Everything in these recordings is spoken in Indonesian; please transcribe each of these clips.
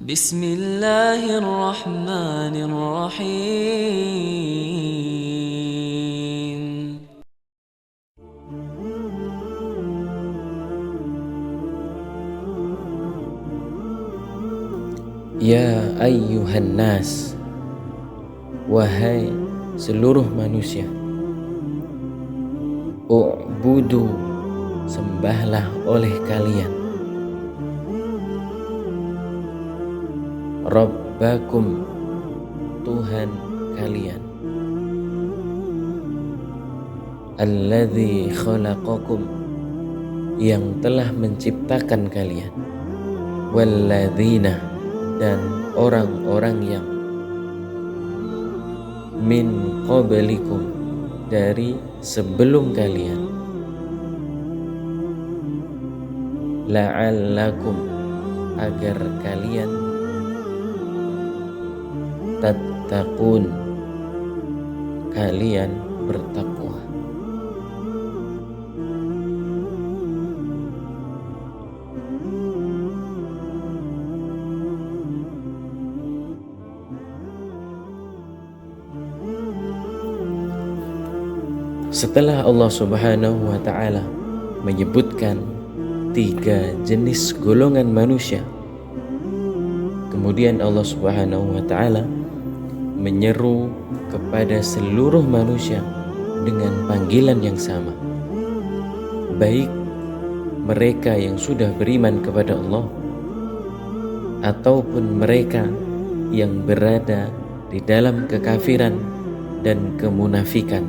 بسم الله الرحمن الرحيم. Ya ayyuhan nas, wahai seluruh manusia, u'budu, sembahlah oleh kalian, Rabbakum, Tuhan kalian, alladzi khalaqakum, yang telah menciptakan kalian, walladzina, dan orang-orang yang min qablikum, dari sebelum kalian, la'allakum, agar kalian tattaqun, kalian bertakwa. Setelah Allah Subhanahu wa ta'ala menyebutkan 3 jenis golongan manusia, kemudian Allah Subhanahu wa ta'ala menyeru kepada seluruh manusia dengan panggilan yang sama, baik mereka yang sudah beriman kepada Allah ataupun mereka yang berada di dalam kekafiran dan kemunafikan.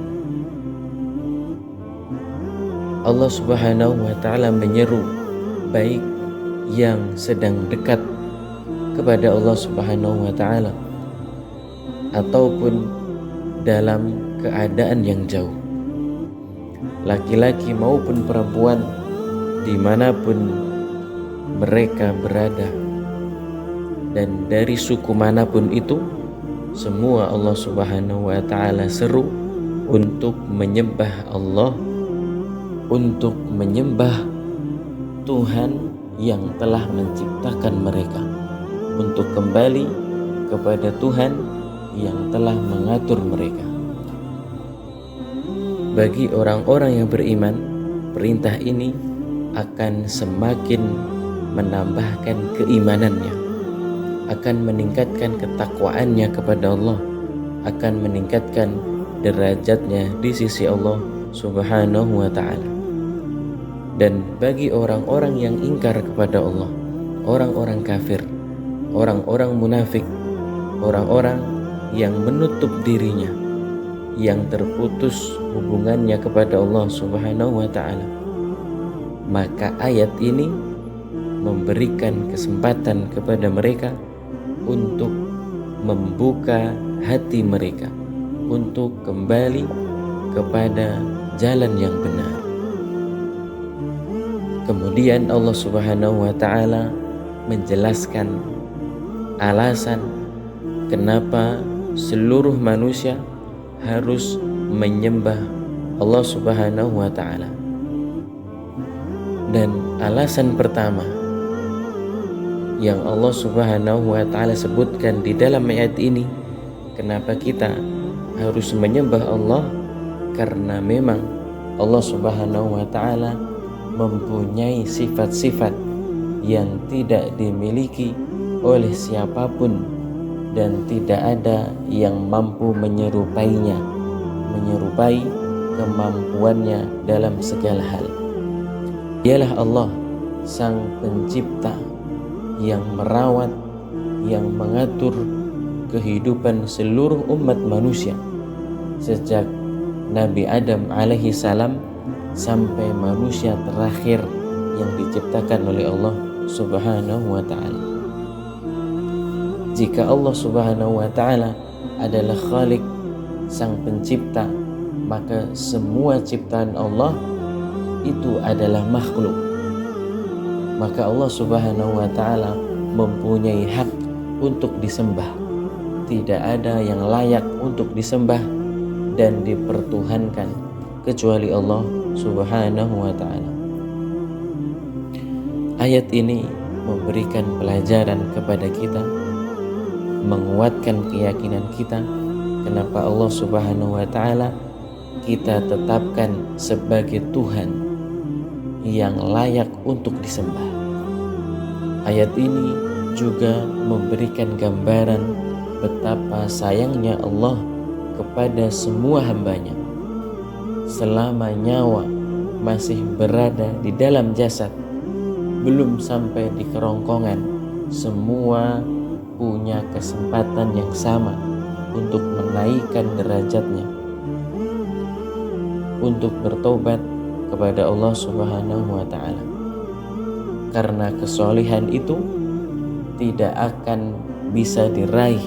Allah Subhanahu wa ta'ala menyeru baik yang sedang dekat kepada Allah Subhanahu wa ta'ala ataupun dalam keadaan yang jauh, laki-laki maupun perempuan, dimanapun mereka berada dan dari suku manapun itu, semua Allah Subhanahu wa ta'ala seru untuk menyembah Allah, untuk menyembah Tuhan yang telah menciptakan mereka, untuk kembali kepada Tuhan yang telah mengatur mereka. Bagi orang-orang yang beriman, perintah ini akan semakin menambahkan keimanannya, akan meningkatkan ketakwaannya kepada Allah, akan meningkatkan derajatnya di sisi Allah Subhanahu wa ta'ala. Dan bagi orang-orang yang ingkar kepada Allah, orang-orang kafir, orang-orang munafik, orang-orang yang menutup dirinya, yang terputus hubungannya kepada Allah Subhanahu wa ta'ala, maka ayat ini memberikan kesempatan kepada mereka untuk membuka hati mereka untuk kembali kepada jalan yang benar. Kemudian Allah Subhanahu wa ta'ala menjelaskan alasan kenapa seluruh manusia harus menyembah Allah Subhanahu wa ta'ala. Dan alasan pertama yang Allah Subhanahu wa ta'ala sebutkan di dalam ayat ini, kenapa kita harus menyembah Allah, karena memang Allah Subhanahu wa ta'ala mempunyai sifat-sifat yang tidak dimiliki oleh siapapun dan tidak ada yang mampu menyerupainya, menyerupai kemampuannya dalam segala hal. Dialah Allah, Sang Pencipta, yang merawat, yang mengatur kehidupan seluruh umat manusia sejak Nabi Adam alaihi salam sampai manusia terakhir yang diciptakan oleh Allah Subhanahu wa ta'ala. Jika Allah Subhanahu wa ta'ala adalah Khalik, Sang Pencipta, maka semua ciptaan Allah itu adalah makhluk. Maka Allah Subhanahu wa ta'ala mempunyai hak untuk disembah. Tidak ada yang layak untuk disembah dan dipertuhankan kecuali Allah Subhanahu wa ta'ala. Ayat ini memberikan pelajaran kepada kita, menguatkan keyakinan kita kenapa Allah Subhanahu wa Ta'ala kita tetapkan sebagai Tuhan yang layak untuk disembah. Ayat ini juga memberikan gambaran betapa sayangnya Allah kepada semua hambanya. Selama nyawa masih berada di dalam jasad, belum sampai di kerongkongan, semua punya kesempatan yang sama untuk menaikkan derajatnya, untuk bertobat kepada Allah Subhanahu wa Ta'ala. Karena kesolihan itu tidak akan bisa diraih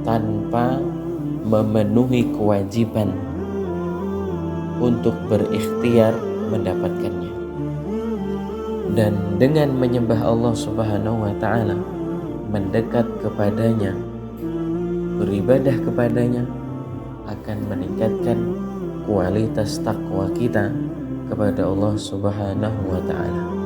tanpa memenuhi kewajiban untuk berikhtiar mendapatkannya. Dan dengan menyembah Allah Subhanahu wa Ta'ala, mendekat kepadanya, beribadah kepadanya, akan meningkatkan kualitas takwa kita kepada Allah Subhanahu wa Ta'ala.